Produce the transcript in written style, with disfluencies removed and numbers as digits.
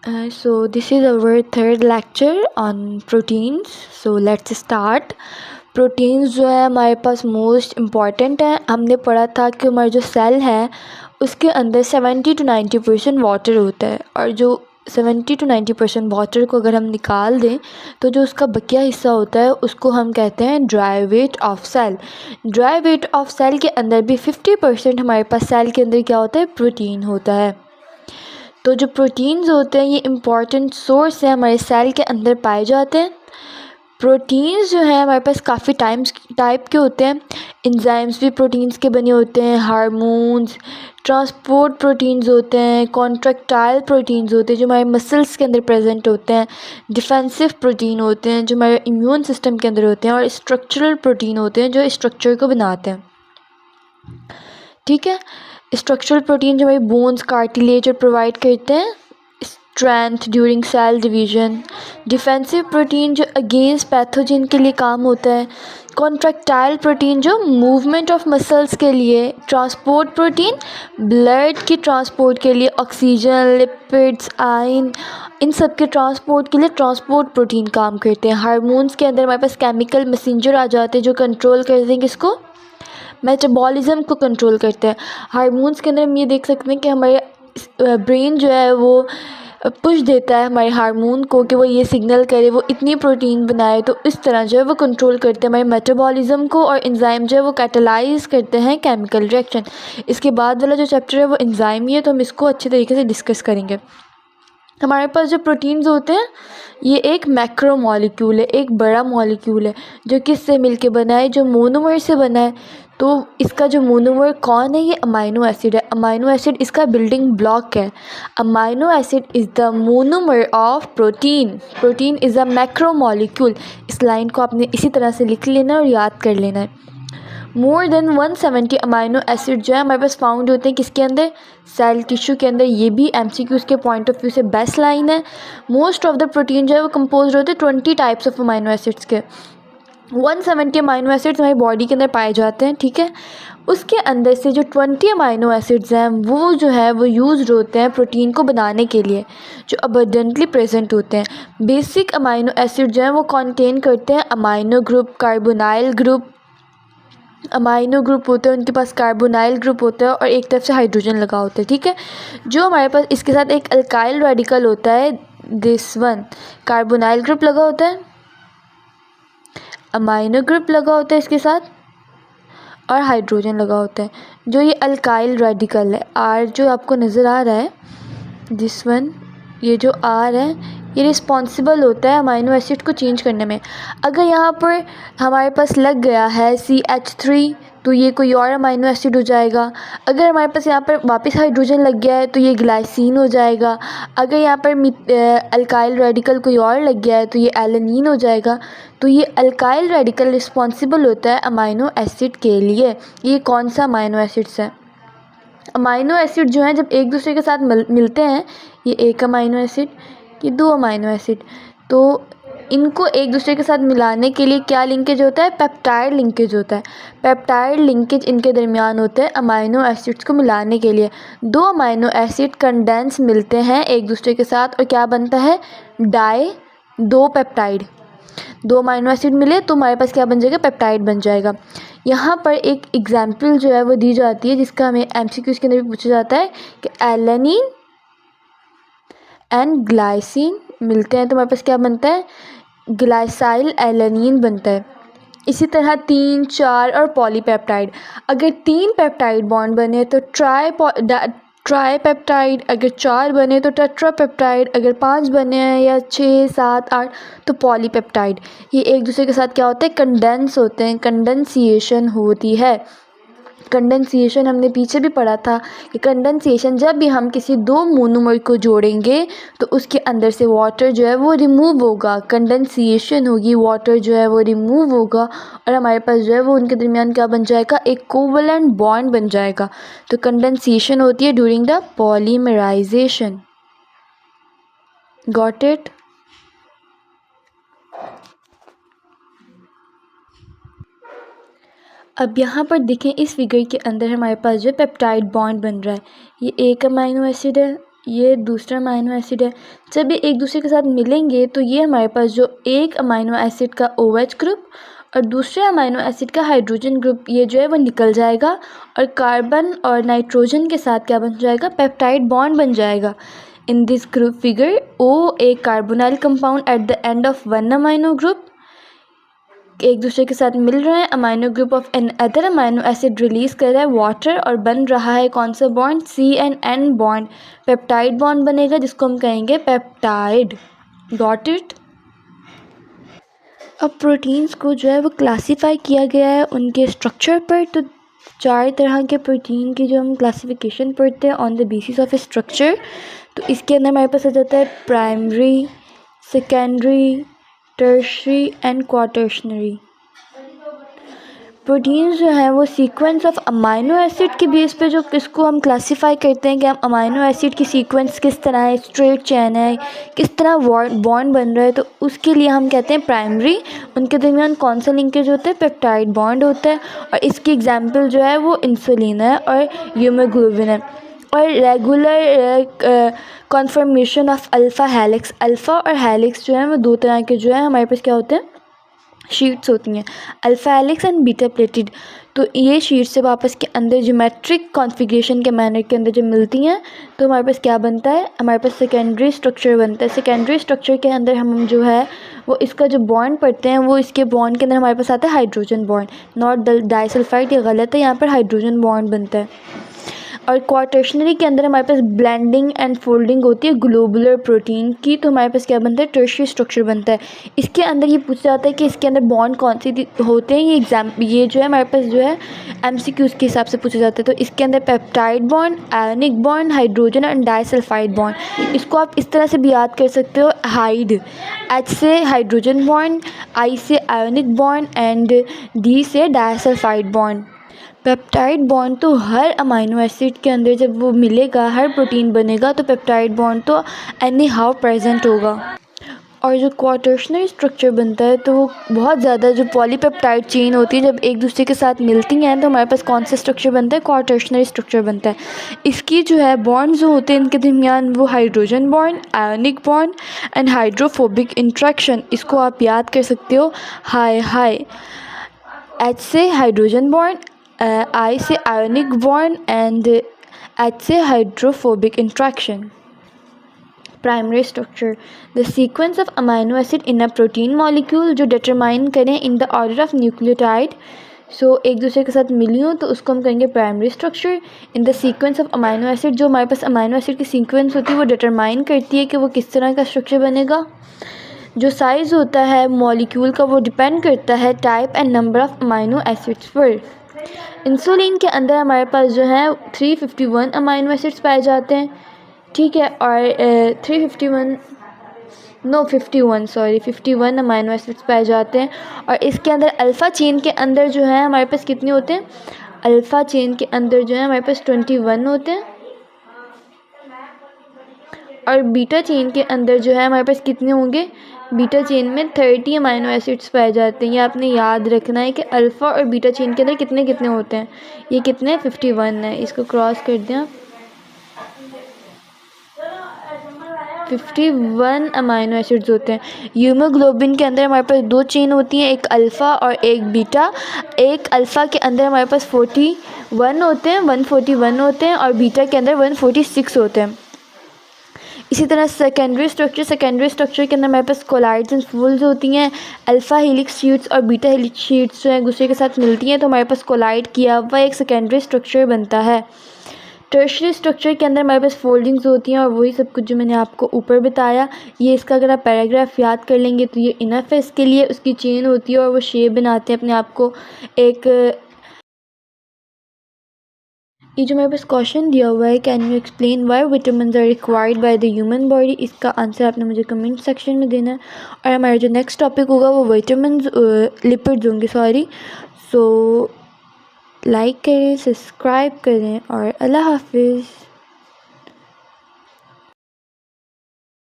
So this is our third lecture on proteins. So let's start. Proteins जो है हमारे पास most important है. हमने पढ़ा था कि हमारा जो सेल है उसके अंदर 70 to 90% वाटर होता है, और जो 70 to 90% वाटर को अगर हम निकाल दें तो जो उसका बकिया हिस्सा होता है उसको हम कहते हैं dry weight of cell. Dry weight of cell के अंदर भी 50% हमारे पास सेल के अंदर क्या होता है, प्रोटीन होता है. तो जो प्रोटीन्स होते हैं ये इम्पॉर्टेंट सोर्स है, हमारे सेल के अंदर पाए जाते हैं. प्रोटीन्स जो है हमारे पास काफ़ी टाइप के होते हैं. एंजाइम्स भी प्रोटीन्स के बने होते हैं, हार्मोन्स, ट्रांसपोर्ट प्रोटीन्स होते हैं, कॉन्ट्रैक्टाइल प्रोटीन्स होते हैं जो हमारे मसल्स के अंदर प्रेजेंट होते हैं, डिफेंसिव प्रोटीन होते हैं जो हमारे इम्यून सिस्टम के अंदर होते हैं, और स्ट्रक्चरल प्रोटीन होते हैं जो स्ट्रक्चर को बनाते हैं. ठीक है. स्ट्रक्चरल प्रोटीन जो हमारी बोन्स, कार्टिलेज और प्रोवाइड करते हैं strength during cell division. Defensive protein जो अगेंस्ट पैथोजन के लिए काम होता है. कॉन्ट्रैक्टाइल प्रोटीन जो मूवमेंट ऑफ मसल्स के लिए. ट्रांसपोर्ट प्रोटीन ब्लड की ट्रांसपोर्ट के लिए, ऑक्सीजन, लिपिड्स, आयन, इन सब के ट्रांसपोर्ट के लिए ट्रांसपोर्ट प्रोटीन काम करते हैं. हार्मोन्स के अंदर हमारे पास केमिकल मैसेंजर आ जाते हैं जो कंट्रोल करते हैं किसको, मेटाबॉलिज्म को कंट्रोल करते हैं. हार्मोन्स के अंदर हम ये देख सकते हैं कि हमारे ब्रेन जो है वो पुश देता है हमारे हार्मोन को कि वो ये सिग्नल करे, वो इतनी प्रोटीन बनाए. तो इस तरह जो है वो कंट्रोल करते हैं हमारे मेटाबॉलिज्म को, और एंजाइम जो है वो कैटालाइज करते हैं केमिकल रिएक्शन. इसके बाद वाला जो चैप्टर है वो एंजाइम ही है, तो हम इसको अच्छे तरीके से डिस्कस करेंगे. हमारे पास जो प्रोटीन्स होते हैं ये एक मैक्रो मॉलिक्यूल है, एक बड़ा मॉलिक्यूल है जो किससे मिलके बना है, जो मोनोमर से बना है. तो इसका जो मोनोमर कौन है, ये अमाइनो एसिड है. अमाइनो एसिड इसका बिल्डिंग ब्लॉक है. Amino acid is the monomer of protein. Protein is a macro molecule. इस लाइन को आपने इसी तरह से लिख लेना और याद कर लेना है. मोर देन 170 अमाइनो एसिड जो है हमारे पास फाउंड होते हैं किसके अंदर, सेल टिश्यू के अंदर. ये भी MCQs के पॉइंट ऑफ व्यू से बेस्ट लाइन है. मोस्ट ऑफ द प्रोटीन जो है वो कंपोज होते हैं 20 टाइप्स ऑफ अमाइनो एसिड्स के. 170 अमाइनो एसिड्स हमारी बॉडी के अंदर पाए जाते हैं. ठीक है. उसके अंदर से जो 20 अमाइनो एसिड्स हैं वो जो है वो यूज़ होते हैं प्रोटीन को बनाने के लिए, जो अबंडेंटली प्रेजेंट होते हैं. बेसिक अमाइनो एसिड जो है वो कंटेन करते हैं amino group, carbonyl group. Amino group होते हैं, उनके पास कार्बोनाइल ग्रुप होता है और एक तरफ से हाइड्रोजन लगा होता है. ठीक है. जो हमारे पास इसके साथ एक अल्काइल रेडिकल होता है, दिस वन, कार्बोनाइल ग्रुप लगा होता है, अमाइनो ग्रुप लगा होता है इसके साथ, और हाइड्रोजन लगा होता है. जो ये अल्काइल रेडिकल है, आर जो आपको नज़र आ रहा है, दिस वन, ये जो आर है ये रिस्पॉन्सिबल होता है अमाइनो एसिड को चेंज करने में. अगर यहाँ पर हमारे पास लग गया है CH3 तो ये कोई और अमाइनो एसिड हो जाएगा. अगर हमारे पास यहाँ पर वापस हाइड्रोजन लग गया है तो ये ग्लाइसिन हो जाएगा. अगर यहाँ पर अल्काइल रेडिकल कोई और लग गया है तो ये एलेनिन हो जाएगा. तो ये अल्काइल रेडिकल रिस्पॉन्सिबल होता है अमाइनो एसिड के लिए. ये कौन सा अमाइनो एसिड्स है, अमाइनो एसिड जो हैं जब एक दूसरे के साथ मिलते हैं, ये एक अमाइनो एसिड, ये दो अमाइनो एसिड, तो इनको एक दूसरे के साथ मिलाने के लिए क्या लिंकेज होता है, पेप्टाइड लिंकेज होता है. पेप्टाइड लिंकेज इनके दरमियान होता है अमाइनो एसिड्स को मिलाने के लिए. दो अमाइनो एसिड कंडेंस मिलते हैं एक दूसरे के साथ और क्या बनता है, दो पेप्टाइड. दो अमाइनो एसिड मिले तो हमारे पास क्या बन जाएगा, पेप्टाइड बन जाएगा. यहाँ पर एक एग्जाम्पल जो है वो दी जाती है जिसका हमें MCQs के अंदर भी पूछा जाता है कि एलेनिन एंड ग्लाइसिन मिलते हैं तो हमारे पास क्या बनता है, ग्लाइसाइल एलेनिन बनता है. इसी तरह 3, 4 और पॉलीपेप्टाइड. अगर 3 पेप्टाइड बॉन्ड बने तो ट्राईपेप्टाइड, अगर 4 बने तो टेट्रापेप्टाइड, अगर 5 बने हैं या 6, 7, 8 तो पॉलीपेप्टाइड. ये एक दूसरे के साथ क्या होता है, कंडेंस होते हैं, कंडेंसिएशन होती है. कंडेंसिएशन हमने पीछे भी पढ़ा था कि कंडेंसिएशन जब भी हम किसी दो मोनोमर को जोड़ेंगे तो उसके अंदर से वाटर जो है वो रिमूव होगा. कंडेंसिएशन होगी, वाटर जो है वो रिमूव होगा और हमारे पास जो है वो उनके दरमियान क्या बन जाएगा, एक कोवलेंट बॉन्ड बन जाएगा. तो कंडेंसिएशन होती है during the polymerization. Got it. अब यहाँ पर देखें इस फिगर के अंदर हमारे पास जो पेप्टाइड बॉन्ड बन रहा है, ये एक अमाइनो एसिड है, ये दूसरा अमाइनो एसिड है। जब ये एक दूसरे के साथ मिलेंगे तो ये हमारे पास जो एक अमाइनो एसिड का OH ग्रुप और दूसरे अमाइनो एसिड का हाइड्रोजन ग्रुप ये जो है वो निकल जाएगा और कार्बन और नाइट्रोजन के साथ क्या बन जाएगा, पेप्टाइड बॉन्ड बन जाएगा। In this group figure O एक carbonyl compound at the end of one amino group एक दूसरे के साथ मिल रहे हैं, amino group of another amino acid release कर रहा है वाटर और बन रहा है कौन सा bond, CN bond, peptide bond बनेगा जिसको हम कहेंगे पेप्टाइड। Got it. अब प्रोटीन्स को जो है वो क्लासीफाई किया गया है उनके स्ट्रक्चर पर। तो 4 तरह के प्रोटीन की जो हम क्लासिफिकेशन पढ़ते हैं on the basis of structure. तो इसके अंदर हमारे पास आ जाता है primary, secondary, tertiary and quaternary. Proteins जो है वो सीक्वेंस ऑफ अमाइनो एसिड के बेस पे जो इसको हम क्लासीफाई करते हैं कि हम अमाइनो एसिड की सीक्वेंस किस तरह है, स्ट्रेट चेन है, किस तरह बॉन्ड बन रहा है, तो उसके लिए हम कहते हैं प्राइमरी। उनके दरमियान कौन सा लिंकेज होता है, पेप्टाइड बॉन्ड होता है। और इसकी एग्जांपल जो है वो इंसुलिन है और हीमोग्लोबिन है। और regular conformation of alpha helix, alpha और हेलिक्स जो है वो 2 तरह के जो है हमारे पास क्या होते हैं, शीट्स होती हैं, alpha helix and beta pleated. तो ये शीट्स जब आपस के अंदर ज्योमेट्रिक कॉन्फ़िगरेशन के मैनर के अंदर जब मिलती हैं तो हमारे पास क्या बनता है, हमारे पास सेकेंडरी स्ट्रक्चर बनता है। सेकेंडरी स्ट्रक्चर के अंदर हम जो है वो इसका जो बॉन्ड पढ़ते हैं वो इसके बॉन्ड के अंदर हमारे पास आता है हाइड्रोजन बॉन्ड, नॉट डाइसल्फाइड, ये गलत है, यहाँ पर हाइड्रोजन बॉन्ड बनता है। और क्वाटर्शनरी के अंदर हमारे पास ब्लेंडिंग एंड फोल्डिंग होती है ग्लोबुलर प्रोटीन की, तो हमारे पास क्या बनता है, टर्शियरी स्ट्रक्चर बनता है। इसके अंदर ये पूछा जाता है कि इसके अंदर बॉन्ड कौन से होते हैं, ये जो है हमारे पास जो है MCQs के हिसाब से पूछा जाता है। तो इसके अंदर peptide bond, ionic bond, hydrogen and disulphide bond. इसको आप इस तरह से भी याद कर सकते हो, हाइड, H से हाइड्रोजन बॉन्ड, I से आयोनिक बॉन्ड एंड D से डाइसल्फाइड बॉन्ड। पेप्टाइड बॉन्ड तो हर अमाइनो एसिड के अंदर जब वो मिलेगा, हर प्रोटीन बनेगा तो पेप्टाइड बॉन्ड तो एनी हाउ प्रेजेंट होगा। और जो क्वाटर्शनरी स्ट्रक्चर बनता है तो वो बहुत ज़्यादा जो पॉलीपेप्टाइड चेन होती है जब एक दूसरे के साथ मिलती हैं तो हमारे पास कौन सा स्ट्रक्चर बनता है, क्वाटर्शनरी स्ट्रक्चर बनता है। इसकी जो है बॉन्ड जो होते हैं इनके दरमियान वो hydrogen bond, ionic bond and hydrophobic interaction, इसको आप याद कर सकते हो, हाई H से हाइड्रोजन बॉन्ड, I से आयोनिक बॉन्ड एंड H से hydrophobic interaction. Primary structure, the sequence of amino acid in a protein molecule जो डिटरमाइन करें in the order of nucleotide. So एक दूसरे के साथ मिली हो तो उसको हम कहेंगे primary structure. In the sequence of amino acid, जो हमारे पास अमाइनो एसिड की सीक्वेंस होती है वो डिटरमाइन करती है कि वो किस तरह का स्ट्रक्चर बनेगा। जो साइज़ होता है मॉलिक्यूल का वो डिपेंड करता है type and number of amino acids पर। इंसुलिन के अंदर हमारे पास जो है 351 अमाइनो एसिड्स पाए जाते हैं, ठीक है, और 51 अमाइनो एसिड्स पाए जाते हैं। और इसके अंदर अल्फ़ा चेन के अंदर जो है हमारे पास कितने होते हैं, अल्फ़ा चेन के अंदर जो है हमारे पास 21 होते हैं। और बीटा चेन के अंदर जो है हमारे पास कितने होंगे, बीटा चेन में 30 अमाइनो एसिड्स पाए जाते हैं। ये आपने याद रखना है कि अल्फ़ा और बीटा चेन के अंदर कितने कितने होते हैं, ये कितने 51 है, इसको क्रॉस कर दें आप, 51 अमाइनो एसिड्स होते हैं। हीमोग्लोबिन के अंदर हमारे पास 2 चेन होती हैं, एक अल्फ़ा और एक बीटा। एक अल्फ़ा के अंदर हमारे पास 41 होते हैं, 141 होते हैं, और बीटा के अंदर 146 होते हैं। इसी तरह सेकेंडरी स्ट्रक्चर के अंदर हमारे पास कोलाइड्स एंड फूल्स होती हैं। अल्फ़ा हेलिक्स शीट्स और बीटा हेलिक्स शीट्स जो है एक दूसरे के साथ मिलती हैं तो हमारे पास कोलाइड किया हुआ एक सेकेंडरी स्ट्रक्चर बनता है। टर्शियरी स्ट्रक्चर के अंदर हमारे पास फोल्डिंग्स होती हैं और वही सब कुछ जो मैंने आपको ऊपर बताया। ये इसका अगर आप पैराग्राफ याद कर लेंगे तो ये इनफ है इसके लिए। उसकी चेन होती है और वो शेप बनाते हैं अपने आप को एक। ये जो मेरे पास क्वेश्चन दिया हुआ है, can you explain why vitamin are required by the human body, इसका आंसर आपने मुझे कमेंट सेक्शन में देना है। और हमारा जो नेक्स्ट टॉपिक होगा वो लिपिड्स होंगे, सॉरी। सो लाइक करें, सब्सक्राइब करें और अल्लाह हाफिज़।